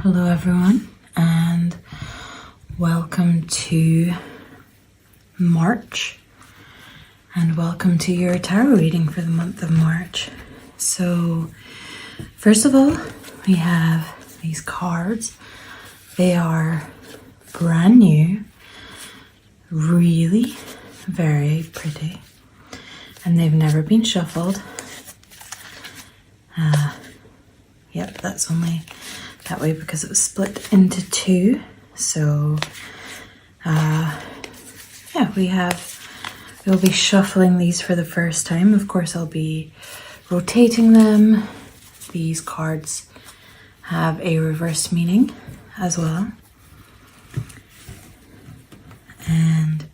Hello everyone, and welcome to March, and welcome to your tarot reading for the month of March. So first of all, we have these cards. They are brand new, really very pretty, and they've never been shuffled. Yep, that's only that way because it was split into two. So yeah, we'll be shuffling these for the first time. Of course, I'll be rotating them. These cards have a reverse meaning as well. And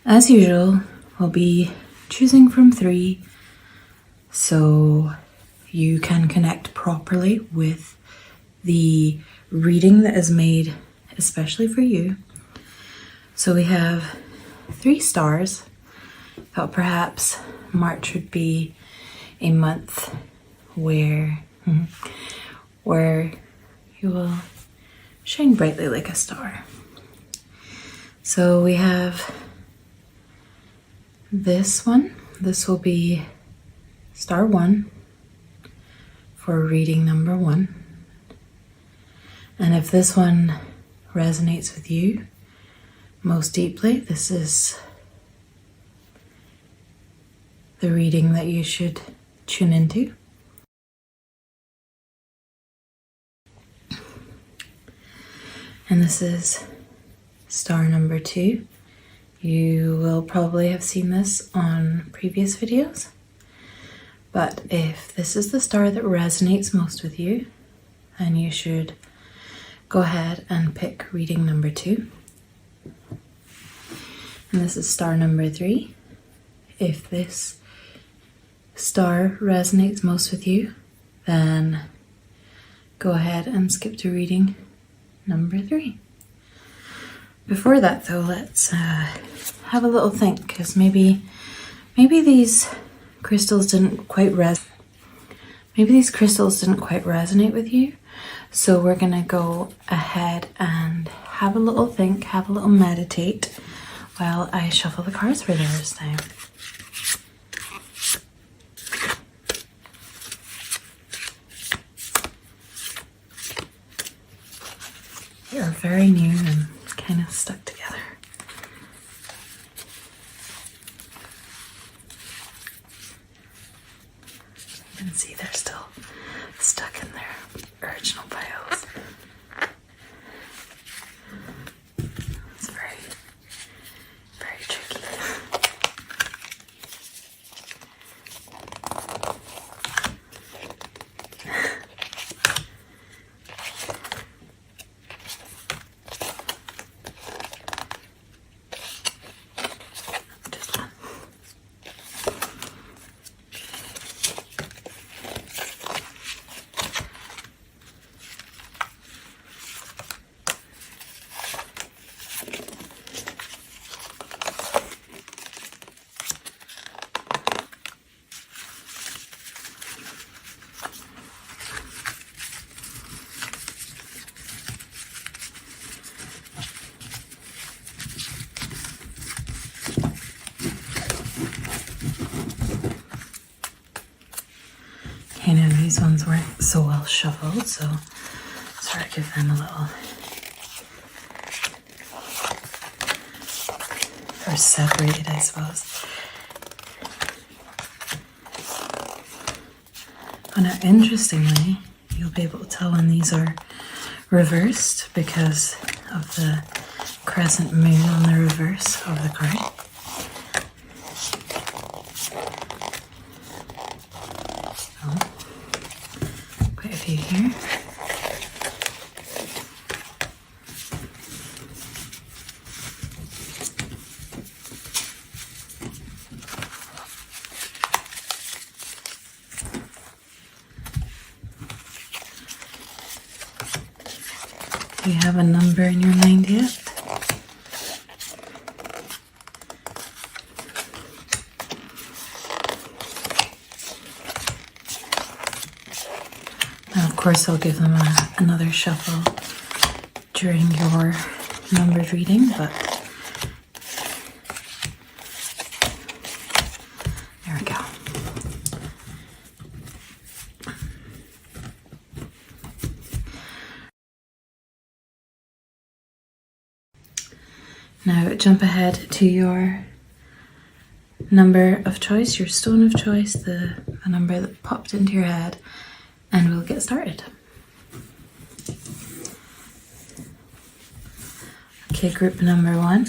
as usual, we'll be choosing from three so you can connect properly with the reading that is made especially for you. So we have 3 stars. Thought perhaps March would be a month where you will shine brightly like a star. So we have this one. This will be star 1 for reading number 1. And if this one resonates with you most deeply, this is the reading that you should tune into. And this is star number 2. You will probably have seen this on previous videos. But if this is the star that resonates most with you, then you should go ahead and pick reading number 2. And this is star number 3. If this star resonates most with you, then go ahead and skip to reading number 3. Before that though, let's have a little think, because maybe these crystals didn't quite resonate with you. So we're gonna go ahead and have a little think, have a little meditate while I shuffle the cards for the first time. They are very new and kind of stuck together. You can see they're still stuck in their original piles. It's very, very tricky. Just one. I know these ones weren't so well shuffled, so sort of give them a little, or separated, I suppose. Oh, now interestingly, you'll be able to tell when these are reversed because of the crescent moon on the reverse of the card. Quite a few here. Do you have a number in your mind yet? course, I'll give them another shuffle during your numbered reading, but there we go. Now jump ahead to your number of choice, your stone of choice, the number that popped into your head, and we'll get started. Okay, group number 1.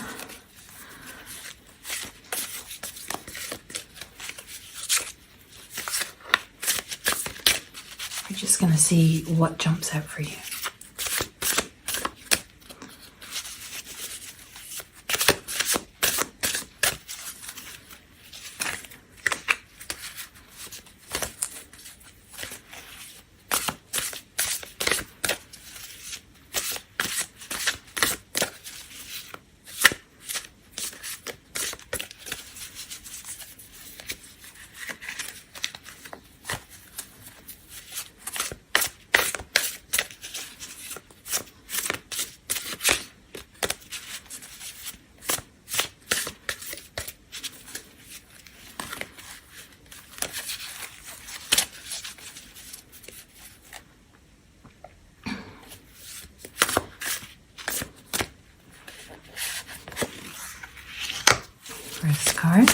We're just going to see what jumps out for you. First card.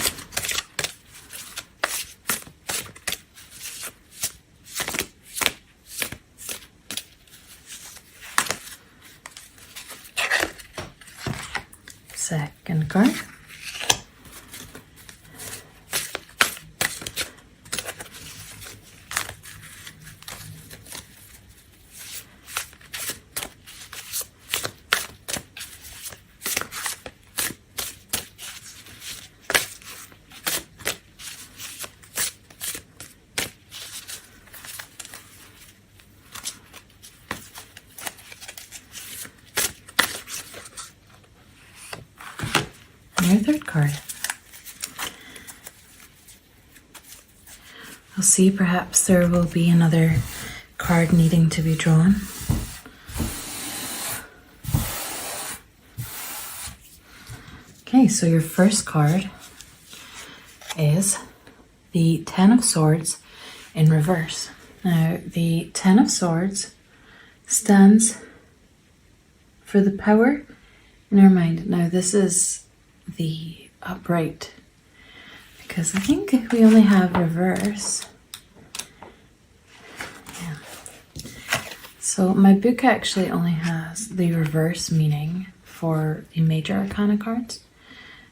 Second card. Your third card. We'll see, perhaps there will be another card needing to be drawn. Okay, so your first card is the Ten of Swords in reverse. Now, the Ten of Swords stands for the power in our mind. Now, this is the upright, because I think we only have reverse. Yeah. So my book actually only has the reverse meaning for the major arcana cards.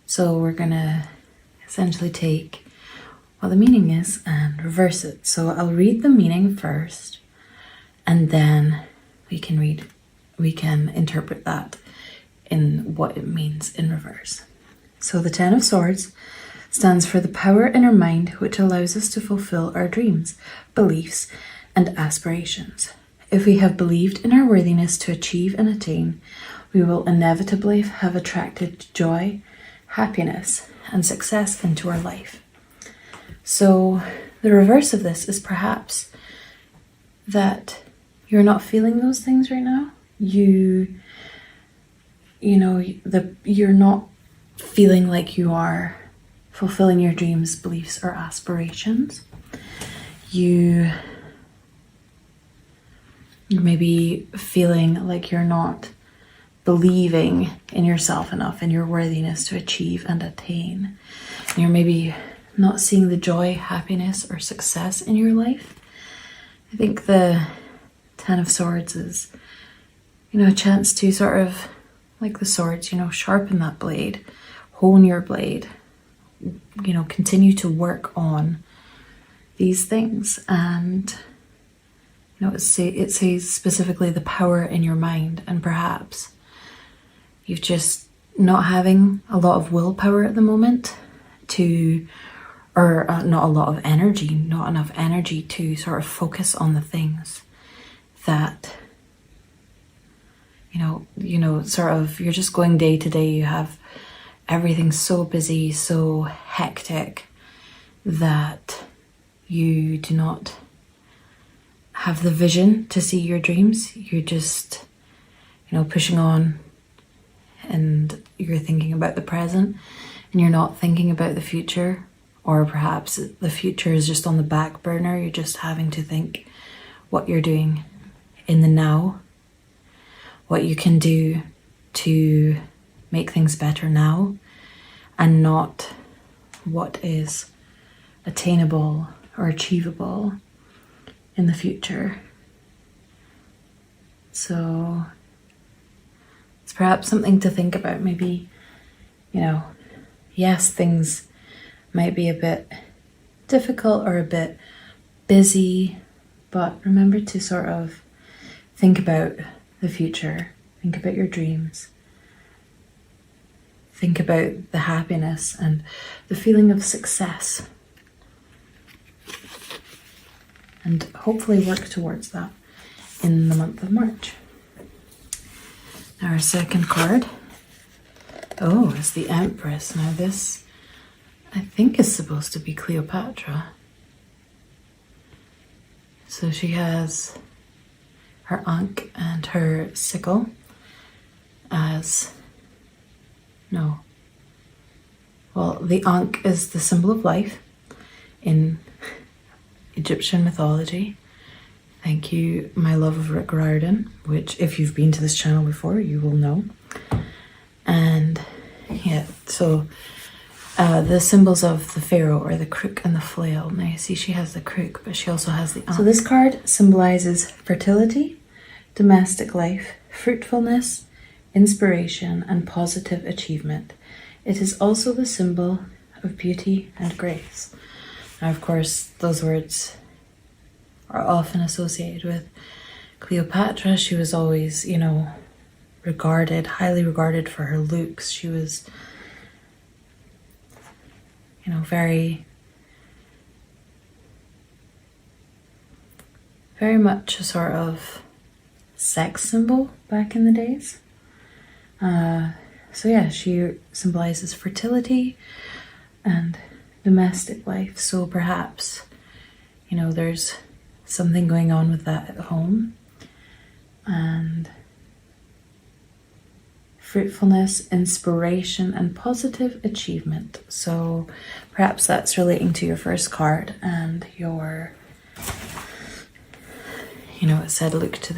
So we're gonna essentially take what the meaning is and reverse it. So I'll read the meaning first, and then we can interpret that in what it means in reverse. So the Ten of Swords stands for the power in our mind which allows us to fulfill our dreams, beliefs, and aspirations. If we have believed in our worthiness to achieve and attain, we will inevitably have attracted joy, happiness, and success into our life. So the reverse of this is perhaps that you're not feeling those things right now. You're not feeling like you are fulfilling your dreams, beliefs, or aspirations. You're maybe feeling like you're not believing in yourself enough, in your worthiness to achieve and attain. And you're maybe not seeing the joy, happiness, or success in your life. I think the Ten of Swords is, a chance to sort of, like the swords, sharpen that blade, hone your blade, continue to work on these things. And it says specifically the power in your mind, and perhaps you've just not having a lot of willpower at the moment not a lot of energy, not enough energy to sort of focus on the things that sort of, you're just going day to day. You have everything so busy, so hectic, that you do not have the vision to see your dreams. You're just, pushing on, and you're thinking about the present and you're not thinking about the future. Or perhaps the future is just on the back burner. You're just having to think what you're doing in the now, what you can do to make things better now, and not what is attainable or achievable in the future. So it's perhaps something to think about. Maybe, yes, things might be a bit difficult or a bit busy, but remember to sort of think about the future, think about your dreams, think about the happiness and the feeling of success, and hopefully work towards that in the month of March. Now our second card, is the Empress. Now this, I think, is supposed to be Cleopatra. So she has her ankh and her sickle the ankh is the symbol of life in Egyptian mythology. Thank you, my love of Rick Riordan, which if you've been to this channel before, you will know. And the symbols of the pharaoh are the crook and the flail. Now you see she has the crook, but she also has the ankh. So this card symbolizes fertility, domestic life, fruitfulness, inspiration, and positive achievement. It is also the symbol of beauty and grace. Now, of course, those words are often associated with Cleopatra. She was always, highly regarded for her looks. She was, very, very much a sort of sex symbol back in the days. She symbolizes fertility and domestic life. So perhaps, there's something going on with that at home. And fruitfulness, inspiration, and positive achievement. So perhaps that's relating to your first card and your, it said look to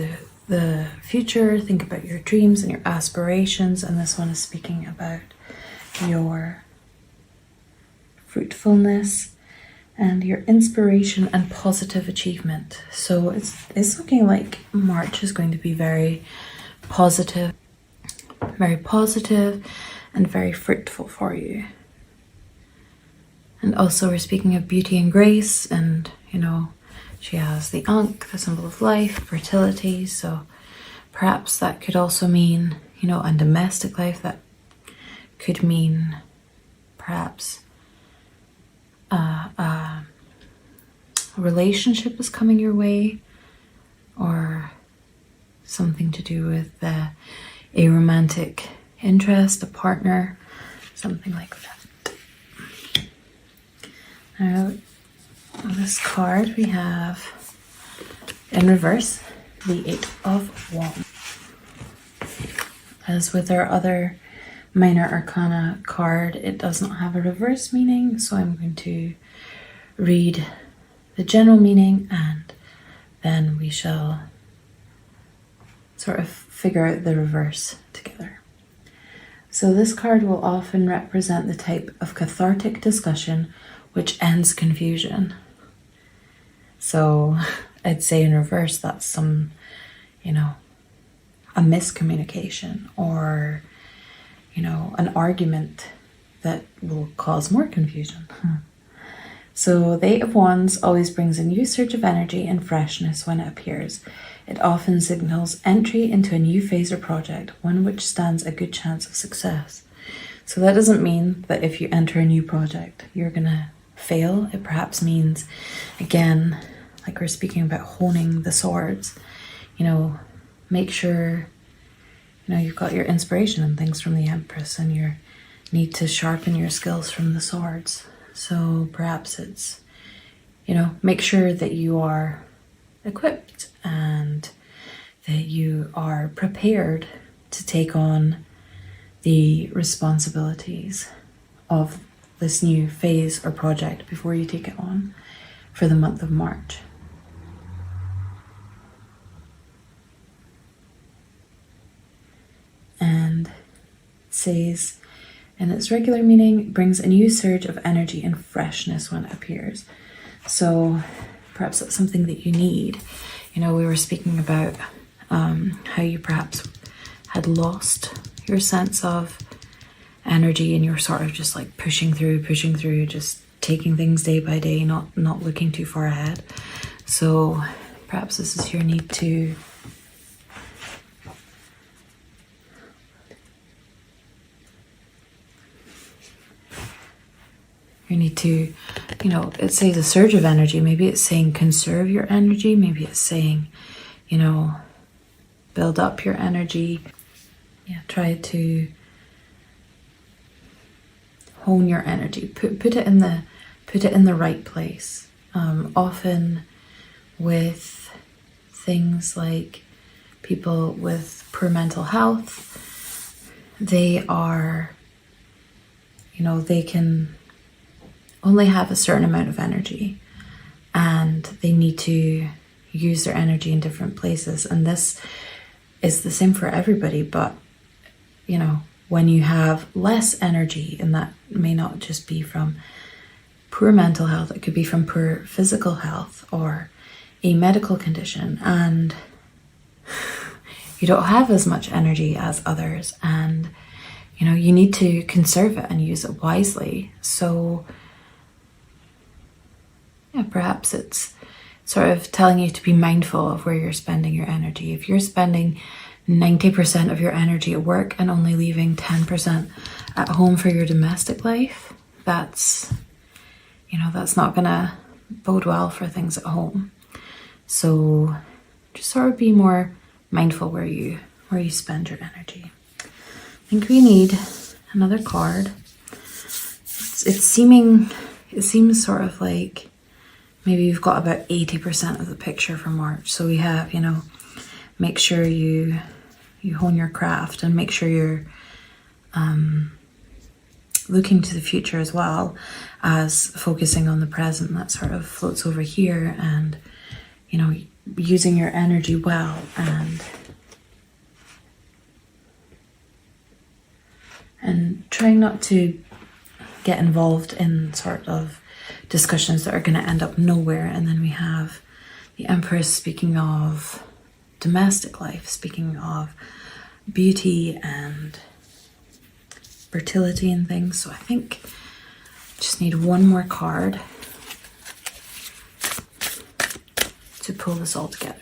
the future, think about your dreams and your aspirations, and this one is speaking about your fruitfulness and your inspiration and positive achievement. So it's looking like March is going to be very positive and very fruitful for you. And also we're speaking of beauty and grace, and she has the ankh, the symbol of life, fertility. So perhaps that could also mean, and domestic life, that could mean perhaps a relationship is coming your way, or something to do with a romantic interest, a partner, something like that. Now, on this card we have, in reverse, the Eight of Wands. As with our other minor arcana card, it does not have a reverse meaning, so I'm going to read the general meaning and then we shall sort of figure out the reverse together. So this card will often represent the type of cathartic discussion which ends confusion. So I'd say in reverse that's some, a miscommunication, or, an argument that will cause more confusion. So the Eight of Wands always brings a new surge of energy and freshness when it appears. It often signals entry into a new phase or project, one which stands a good chance of success. So that doesn't mean that if you enter a new project, you're gonna fail. It perhaps means, again, like we're speaking about honing the swords, make sure, you've got your inspiration and things from the Empress, and you need to sharpen your skills from the swords. So perhaps it's, make sure that you are equipped and that you are prepared to take on the responsibilities of this new phase or project before you take it on for the month of March. And it says, in its regular meaning, it brings a new surge of energy and freshness when it appears. So perhaps that's something that you need. You know, we were speaking about how you perhaps had lost your sense of energy and you're sort of just like pushing through, just taking things day by day, not looking too far ahead. So perhaps this is your need to you know, it says a surge of energy. Maybe it's saying conserve your energy. Maybe it's saying, you know, build up your energy. Yeah, try to hone your energy. Put it in the right place. Often with things like people with poor mental health, they are, you know, they can only have a certain amount of energy and they need to use their energy in different places. And this is the same for everybody, but you know, when you have less energy, and that may not just be from poor mental health, it could be from poor physical health or a medical condition, and you don't have as much energy as others, and you know, you need to conserve it and use it wisely. So yeah, perhaps it's sort of telling you to be mindful of where you're spending your energy. If you're spending 90% of your energy at work and only leaving 10% at home for your domestic life, that's, you know, that's not gonna bode well for things at home. So just sort of be more mindful where you spend your energy. I think we need another card. It seems sort of like maybe you've got about 80% of the picture for March. So we have, you know, make sure you hone your craft and make sure you're looking to the future as well as focusing on the present. That sort of floats over here, and you know, using your energy well and trying not to get involved in sort of discussions that are going to end up nowhere. And then we have the Empress speaking of domestic life, speaking of beauty and fertility and things. So I think I just need one more card to pull this all together.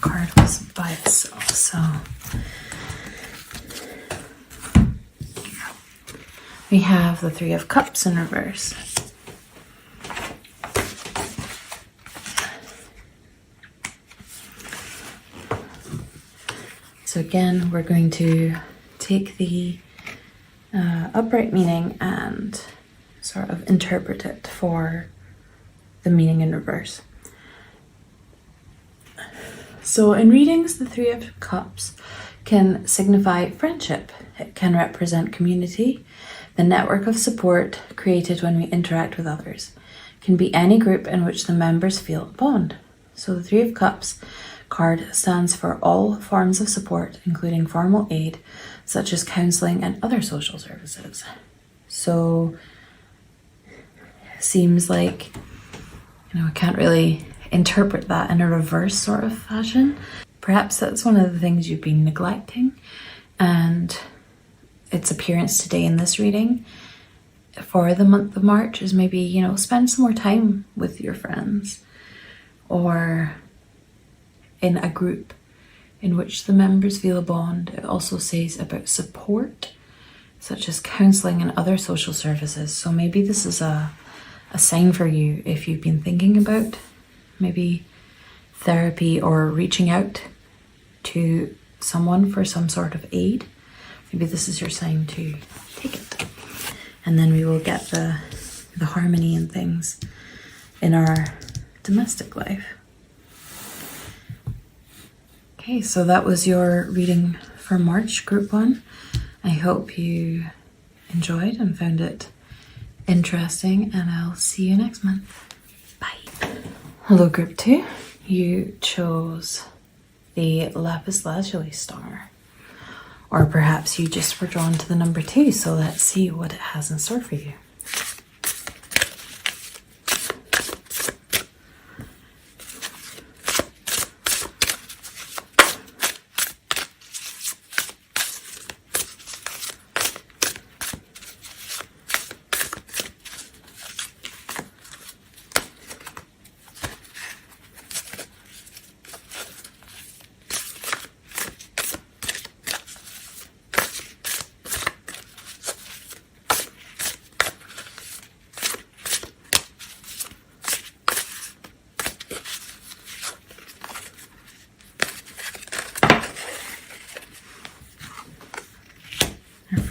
Card was by itself, so we have the Three of Cups in reverse. So again, we're going to take the upright meaning and sort of interpret it for the meaning in reverse. So in readings, the Three of Cups can signify friendship. It can represent community, the network of support created when we interact with others. It can be any group in which the members feel a bond. So the Three of Cups card stands for all forms of support, including formal aid, such as counseling and other social services. So it seems like, you know, I can't really interpret that in a reverse sort of fashion, Perhaps that's one of the things you've been neglecting, and its appearance today in this reading for the month of March is maybe, you know, spend some more time with your friends or in a group in which the members feel a bond. It also says about support, such as counselling and other social services. So maybe this is a sign for you if you've been thinking about maybe therapy or reaching out to someone for some sort of aid. Maybe this is your sign to take it. And then we will get the harmony and things in our domestic life. Okay, so that was your reading for March, Group 1. I hope you enjoyed and found it interesting, and I'll see you next month. Bye. Hello, Group 2. You chose the lapis lazuli star. Or perhaps you just were drawn to the number 2, so let's see what it has in store for you.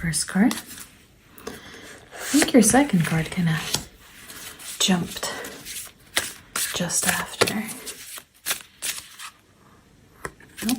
First card. I think your second card kind of jumped just after. Nope.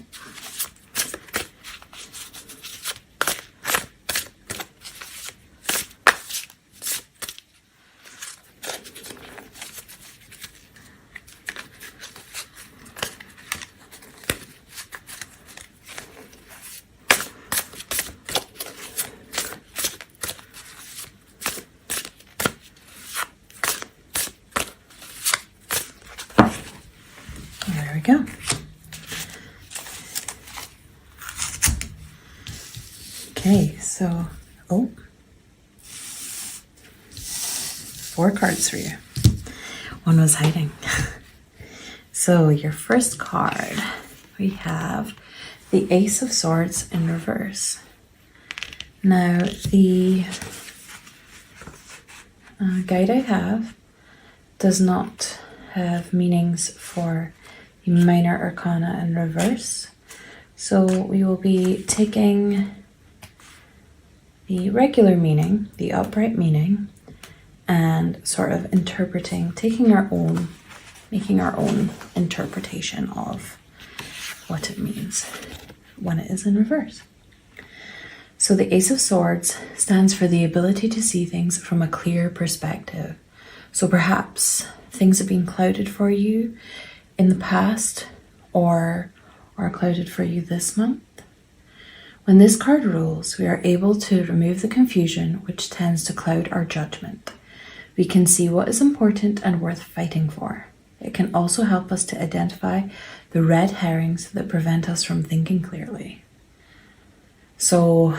There we go. Okay, so, 4 cards for you. One was hiding. So your first card, we have the Ace of Swords in reverse. Now the guide I have does not have meanings for the minor arcana in reverse. So we will be taking the regular meaning, the upright meaning, and sort of interpreting, making our own interpretation of what it means when it is in reverse. So the Ace of Swords stands for the ability to see things from a clear perspective. So perhaps things have been clouded for you in the past or are clouded for you this month. When this card rules, we are able to remove the confusion which tends to cloud our judgment. We can see what is important and worth fighting for. It can also help us to identify the red herrings that prevent us from thinking clearly. So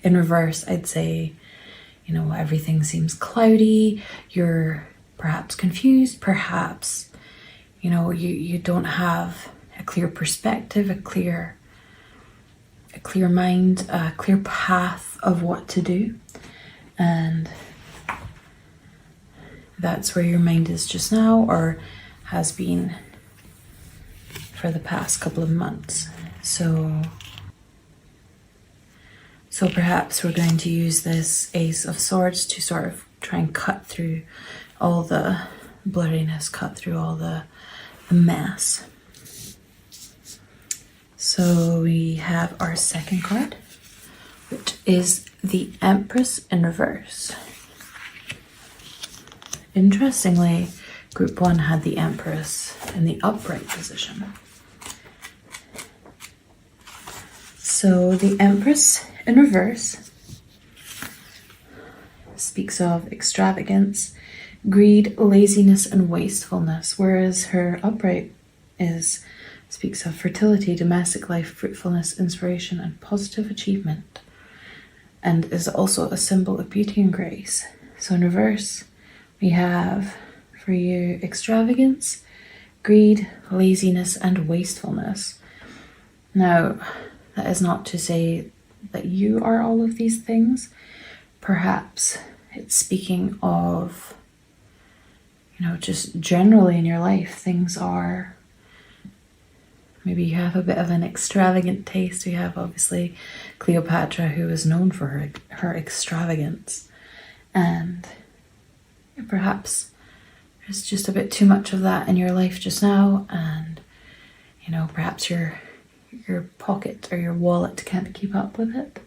in reverse, I'd say, you know, everything seems cloudy, you're perhaps confused, perhaps, you know, you don't have a clear perspective, a clear mind, a clear path of what to do. And that's where your mind is just now, or has been for the past couple of months. So perhaps we're going to use this Ace of Swords to sort of try and cut through all the blurriness, cut through all the mess. So we have our second card, which is the Empress in reverse. Interestingly, Group 1 had the Empress in the upright position. So the Empress in reverse speaks of extravagance, greed, laziness, and wastefulness, whereas her upright is speaks of fertility, domestic life, fruitfulness, inspiration, and positive achievement, and is also a symbol of beauty and grace. So in reverse, we have for you extravagance, greed, laziness, and wastefulness. Now, that is not to say that you are all of these things. Perhaps it's speaking of, just generally in your life, things are, maybe you have a bit of an extravagant taste. We have obviously Cleopatra, who is known for her extravagance, and perhaps there's just a bit too much of that in your life just now, and perhaps your pocket or your wallet can't keep up with it.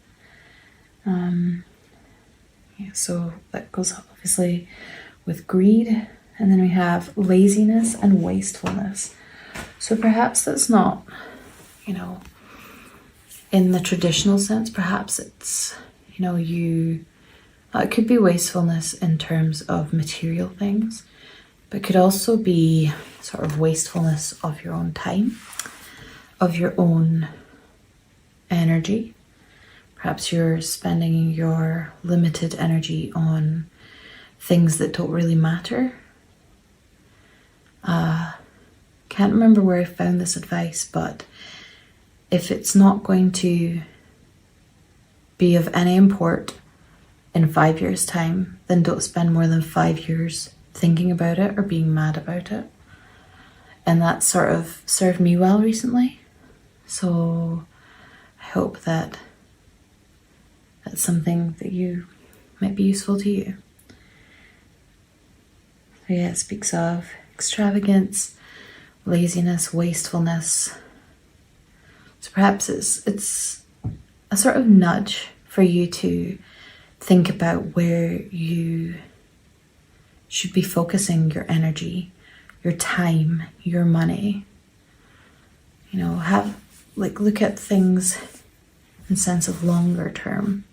So that goes obviously with greed, and then we have laziness and wastefulness. So perhaps that's not, in the traditional sense. Perhaps it's, it could be wastefulness in terms of material things, but it could also be sort of wastefulness of your own time, of your own energy. Perhaps you're spending your limited energy on things that don't really matter. Can't remember where I found this advice, but if it's not going to be of any import in 5 years' time, then don't spend more than 5 years thinking about it or being mad about it. And that sort of served me well recently. So I hope that that's something that might be useful to you. So yeah, it speaks of extravagance, laziness, wastefulness. So perhaps it's a sort of nudge for you to think about where you should be focusing your energy, your time, your money. Look at things in sense of longer term,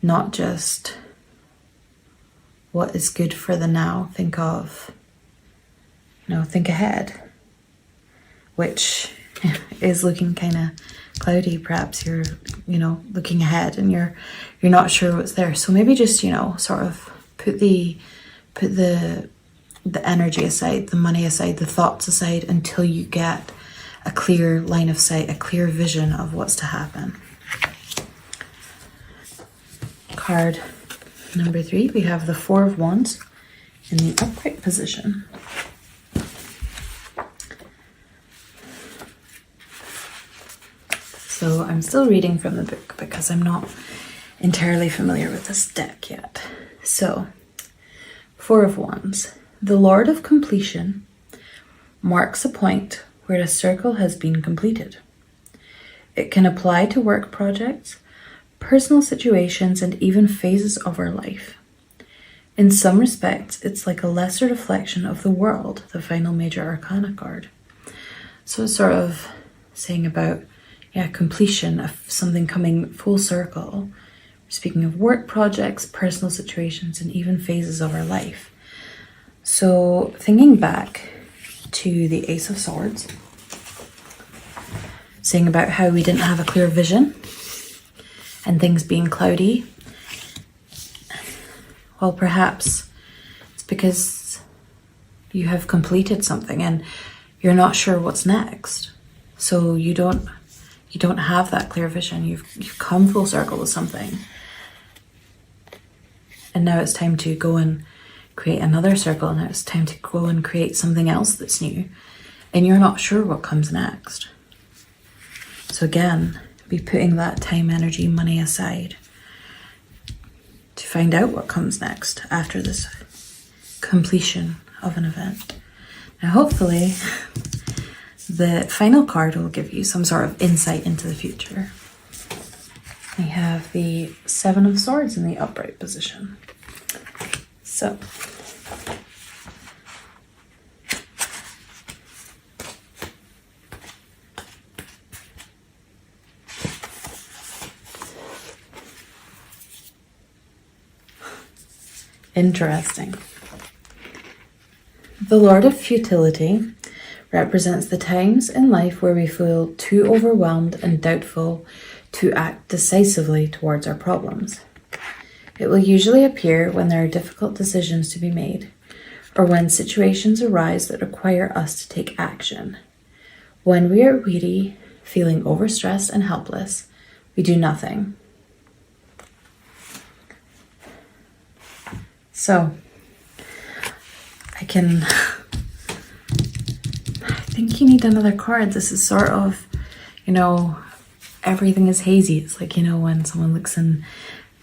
not just what is good for the now. Think ahead, which is looking kind of cloudy. Perhaps you're, looking ahead and you're not sure what's there. So maybe just, sort of put the energy aside, the money aside, the thoughts aside until you get a clear line of sight, a clear vision of what's to happen. Card number 3, we have the 4 of Wands in the upright position. So I'm still reading from the book because I'm not entirely familiar with this deck yet. So, 4 of Wands. The Lord of Completion marks a point where a circle has been completed. It can apply to work projects, personal situations, and even phases of our life. In some respects, it's like a lesser reflection of the world, the final major arcana card. So it's sort of saying about, completion of something coming full circle. Speaking of work projects, personal situations, and even phases of our life. So thinking back to the Ace of Swords, saying about how we didn't have a clear vision and things being cloudy. Well, perhaps it's because you have completed something and you're not sure what's next. So you don't have that clear vision. You've come full circle with something. And now it's time to go and create another circle. And now it's time to go and create something else that's new. And you're not sure what comes next. So again, be putting that time, energy, money aside to find out what comes next after this completion of an event. Now hopefully the final card will give you some sort of insight into the future. We have the 7 of Swords in the upright position. So, interesting. The Lord of Futility represents the times in life where we feel too overwhelmed and doubtful to act decisively towards our problems. It will usually appear when there are difficult decisions to be made, or when situations arise that require us to take action. When we are weary, feeling overstressed and helpless, we do nothing. So, I think you need another card. This is sort of, everything is hazy. It's like, when someone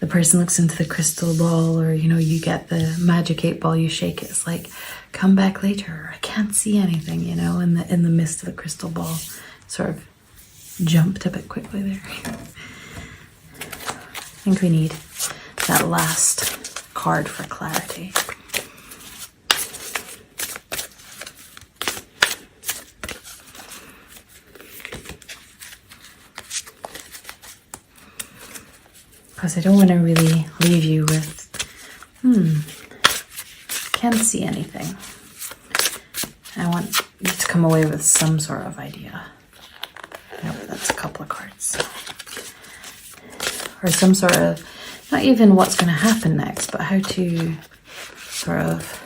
the person looks into the crystal ball, or, you get the magic 8 ball, you shake it. It's like, come back later. I can't see anything, in the midst of the crystal ball. Sort of jumped a bit quickly there. I think we need that last card for clarity. Because I don't want to really leave you with, can't see anything. I want you to come away with some sort of idea. Nope, that's a couple of cards. Or some sort of, not even what's going to happen next, but how to sort of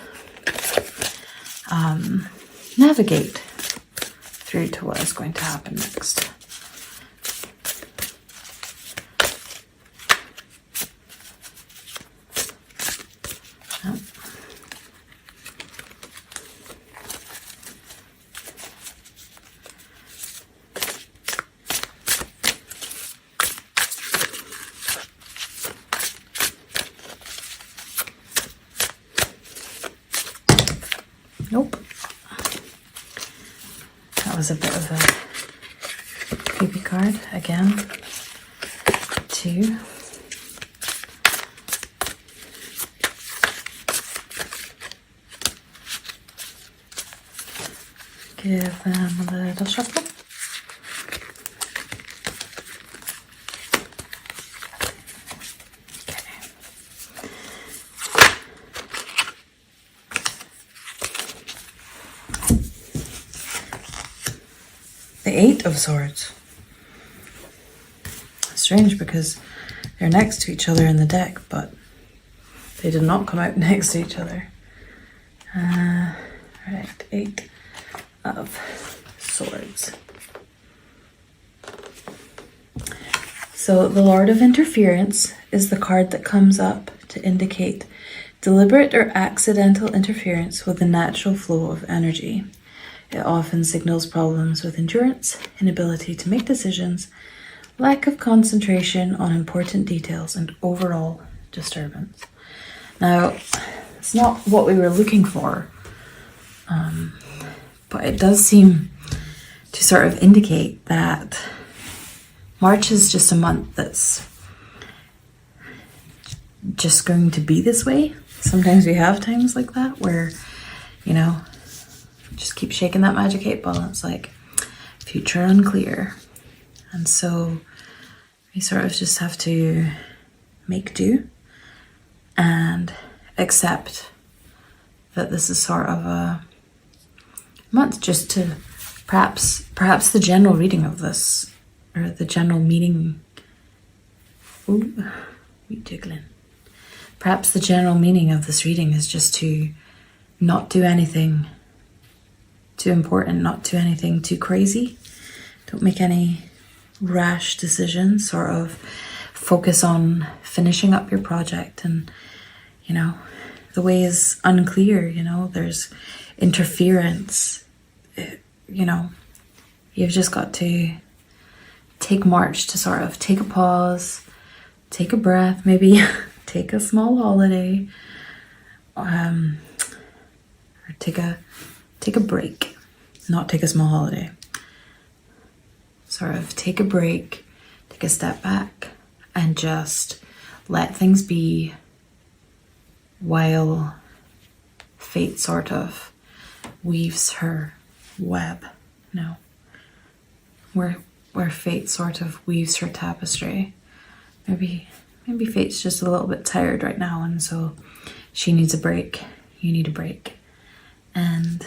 navigate through to what is going to happen next. Nope. That was a bit of a creepy card again. 2. Give them a little shuffle. The 8 of Swords. Strange because they're next to each other in the deck, but they did not come out next to each other. Right, 8 of Swords. So the Lord of Interference is the card that comes up to indicate deliberate or accidental interference with the natural flow of energy. It often signals problems with endurance, inability to make decisions, lack of concentration on important details, and overall disturbance. Now, it's not what we were looking for, but it does seem to sort of indicate that March is just a month that's just going to be this way. Sometimes we have times like that where, just keep shaking that magic 8 ball and it's like future unclear. And so we sort of just have to make do and accept that this is sort of a month just to perhaps the general reading of this, or the general meaning. Ooh, we jiggling. Perhaps the general meaning of this reading is just to not do anything too important, not do anything too crazy. Don't make any rash decisions, sort of focus on finishing up your project. And, the way is unclear, there's interference, you've just got to take March to sort of take a pause, take a breath, maybe take a small holiday, or take a break, not take a small holiday. Sort of take a break, take a step back, and just let things be while fate sort of weaves her web. No. Where fate sort of weaves her tapestry. Maybe fate's just a little bit tired right now, and so she needs a break. You need a break. And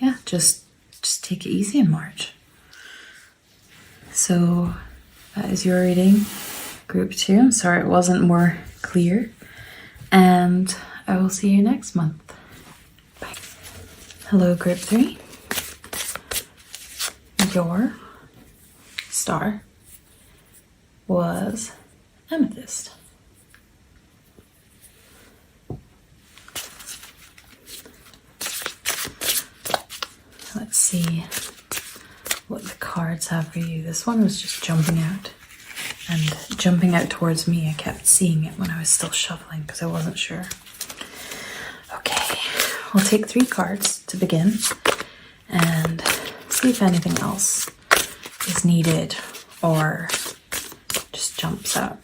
yeah, just take it easy in March. So that is your reading, group 2. I'm sorry it wasn't more clear. And I will see you next month. Bye. Hello, group 3. Your star was amethyst. Let's see what the cards have for you. This one was just jumping out and jumping out towards me. I kept seeing it when I was still shuffling because I wasn't sure. Okay, we'll take 3 cards to begin and see if anything else is needed or just jumps out.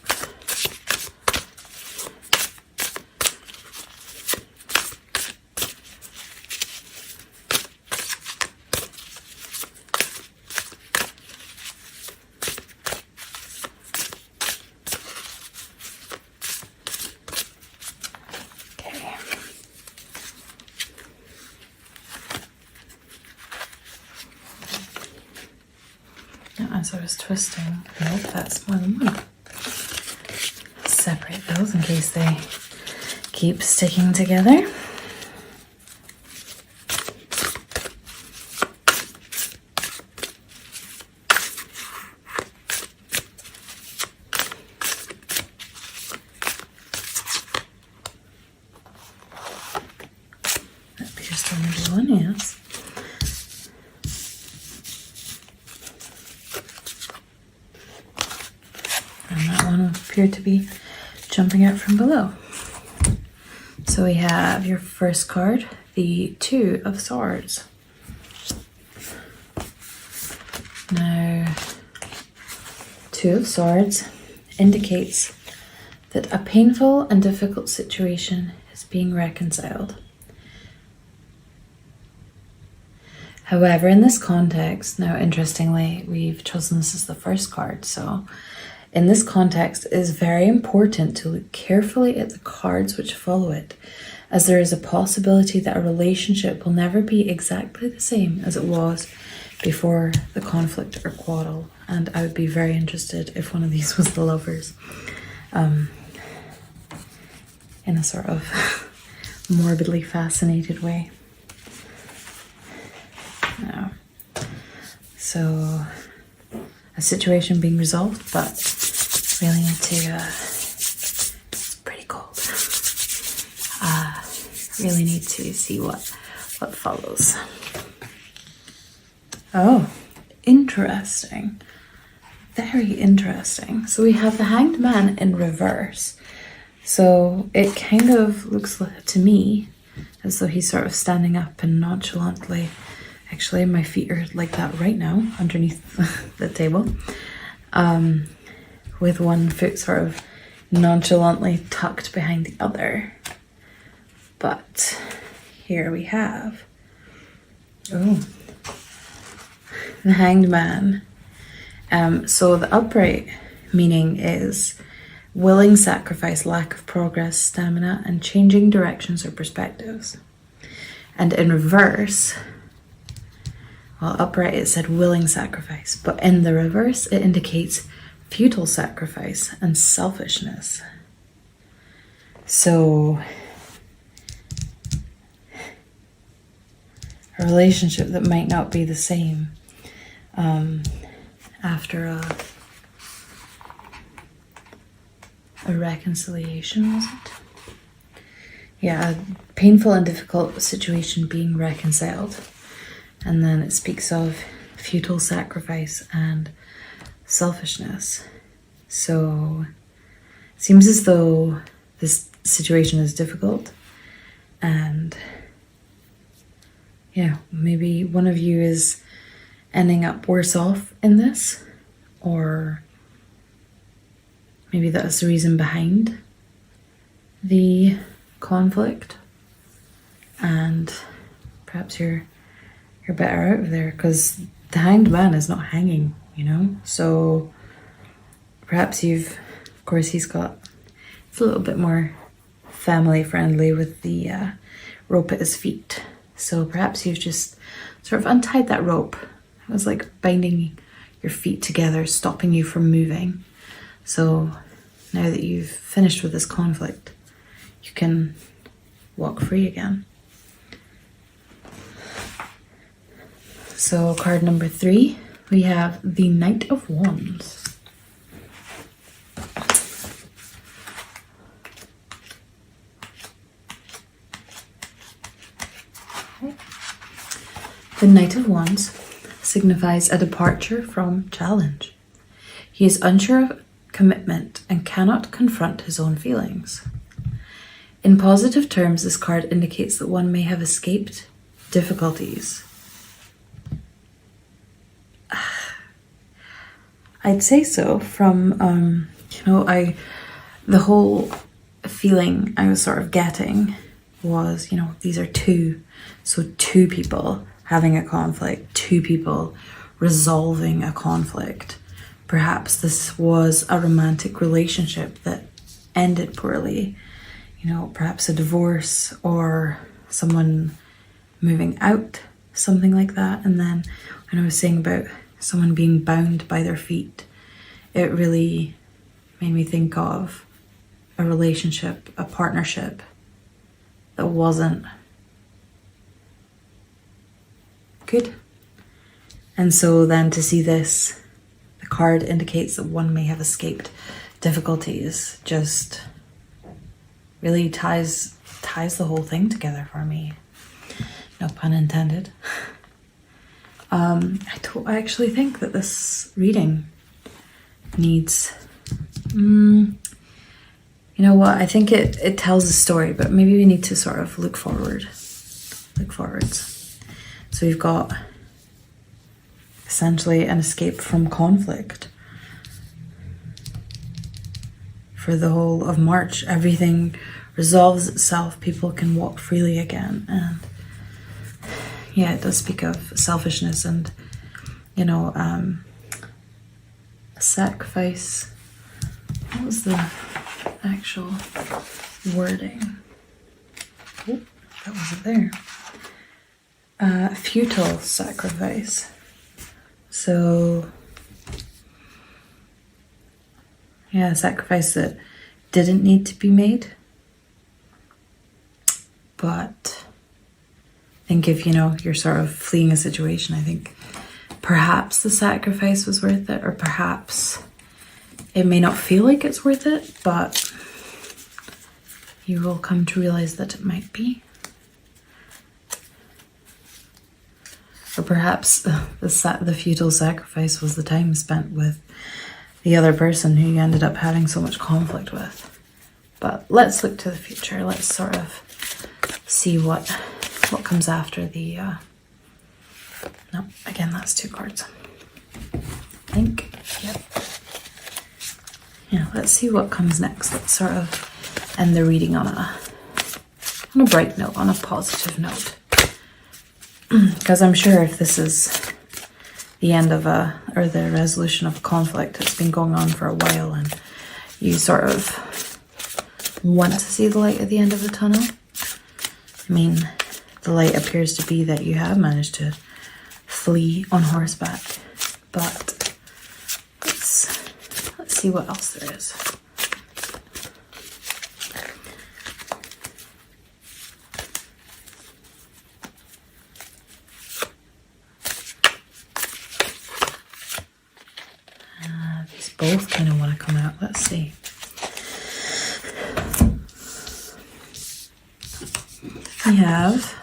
As I was twisting, nope, that's more than one. Separate those in case they keep sticking together. That appears to only be one, yes. Appear to be jumping out from below. So we have your first card, the 2 of Swords. Now, 2 of Swords indicates that a painful and difficult situation is being reconciled. However, in this context, now interestingly, we've chosen this as the first card, so in this context, it is very important to look carefully at the cards which follow it, as there is a possibility that a relationship will never be exactly the same as it was before the conflict or quarrel. And I would be very interested if one of these was the Lovers, in a sort of morbidly fascinated way. Now, so a situation being resolved, but really need to, it's pretty cold. Really need to see what follows. Oh, interesting. Very interesting. So we have the Hanged Man in reverse. So it kind of looks to me as though he's sort of standing up and nonchalantly. Actually, my feet are like that right now underneath the table. With one foot sort of nonchalantly tucked behind the other. But here we have, oh, the Hanged Man. So the upright meaning is willing sacrifice, lack of progress, stamina, and changing directions or perspectives. And in reverse, well, upright it said willing sacrifice, but in the reverse it indicates futile sacrifice and selfishness. So a relationship that might not be the same after a reconciliation, was it? Yeah, a painful and difficult situation being reconciled. And then it speaks of futile sacrifice and selfishness. So it seems as though this situation is difficult, and yeah, maybe one of you is ending up worse off in this, or maybe that's the reason behind the conflict, and perhaps you're better out of there, because the Hanged Man is not hanging, you know? So perhaps of course it's a little bit more family friendly with the rope at his feet. So perhaps you've just sort of untied that rope. It was like binding your feet together, stopping you from moving. So now that you've finished with this conflict, you can walk free again. So card number 3, we have the Knight of Wands. The Knight of Wands signifies a departure from challenge. He is unsure of commitment and cannot confront his own feelings. In positive terms, this card indicates that one may have escaped difficulties. I'd say so. From the whole feeling I was sort of getting was, these are two people having a conflict, 2 people resolving a conflict. Perhaps this was a romantic relationship that ended poorly, perhaps a divorce or someone moving out, something like that. And then when I was saying about someone being bound by their feet, it really made me think of a relationship, a partnership that wasn't good. And so then to see this, the card indicates that one may have escaped difficulties, just really ties the whole thing together for me. No pun intended. I actually think that this reading needs, you know what, I think it tells a story, but maybe we need to sort of look forwards. So we've got essentially an escape from conflict. For the whole of March, everything resolves itself. People can walk freely again. And yeah, it does speak of selfishness and, a sacrifice. What was the actual wording? Oh, that wasn't there. Futile sacrifice. So, yeah, a sacrifice that didn't need to be made. But I think if, you're sort of fleeing a situation, I think perhaps the sacrifice was worth it, or perhaps it may not feel like it's worth it, but you will come to realize that it might be. Or perhaps the futile sacrifice was the time spent with the other person who you ended up having so much conflict with. But let's look to the future. Let's sort of see what comes after the... No, again, that's 2 cards. I think, yep. Yeah, let's see what comes next. Let's sort of end the reading on a bright note, on a positive note. Because I'm sure if this is the end of or the resolution of a conflict that's been going on for a while and you sort of want to see the light at the end of the tunnel, I mean, the light appears to be that you have managed to flee on horseback. But let's see what else there is. These both kind of want to come out. Let's see. We have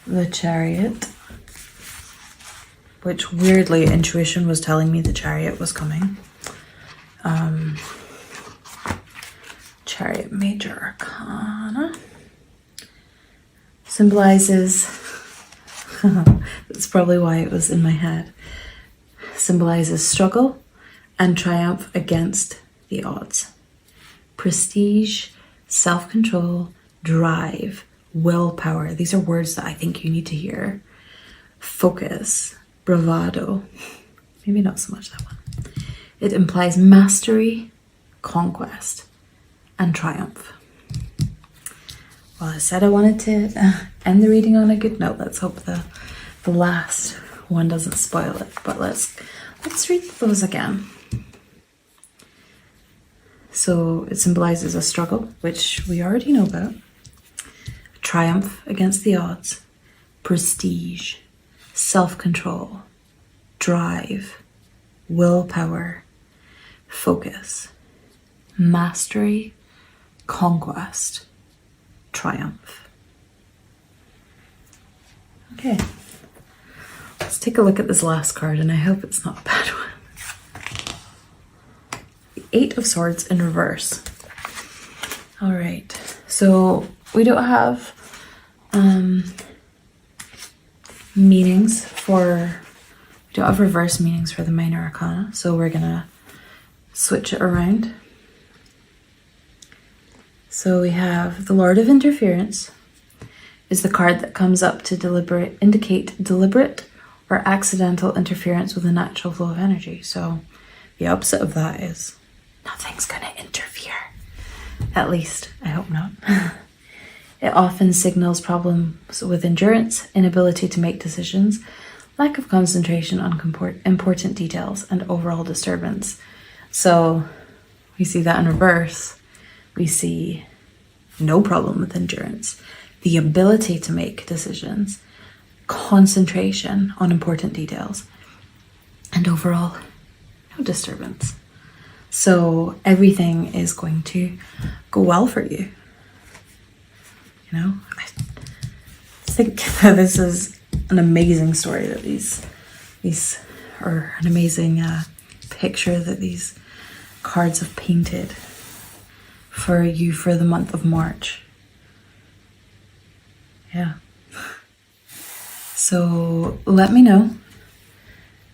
the Chariot, which weirdly intuition was telling me the Chariot was coming. Chariot, Major Arcana, symbolizes, that's probably why it was in my head, symbolizes struggle and triumph against the odds. Prestige, self-control, drive, willpower. These are words that I think you need to hear. Focus, bravado. Maybe not so much that one. It implies mastery, conquest, and triumph. Well, I said I wanted to end the reading on a good note. Let's hope the the last one doesn't spoil it, but let's read those again. So it symbolizes a struggle, which we already know about, triumph against the odds, prestige, self-control, drive, willpower, focus, mastery, conquest, triumph. Okay, let's take a look at this last card, and I hope it's not a bad one. The Eight of Swords in reverse. All right, so we don't have reverse meanings for the minor arcana, so we're gonna switch it around. So we have the Lord of Interference is the card that comes up to indicate deliberate or accidental interference with the natural flow of energy. So the opposite of that is nothing's gonna interfere. At least, I hope not. It often signals problems with endurance, inability to make decisions, lack of concentration on important details, and overall disturbance. So we see that in reverse. We see no problem with endurance, the ability to make decisions, concentration on important details, and overall no disturbance. So everything is going to go well for you. You know, I think that this is an amazing story that these or an amazing picture that these cards have painted for you for the month of March. Yeah. So let me know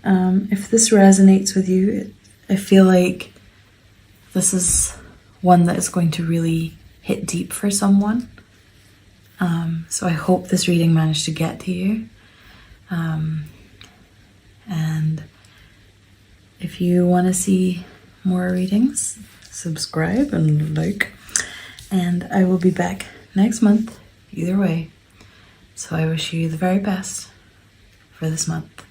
if this resonates with you. I feel like this is one that is going to really hit deep for someone. So I hope this reading managed to get to you. And if you want to see more readings, subscribe and like. And I will be back next month, either way. So I wish you the very best for this month.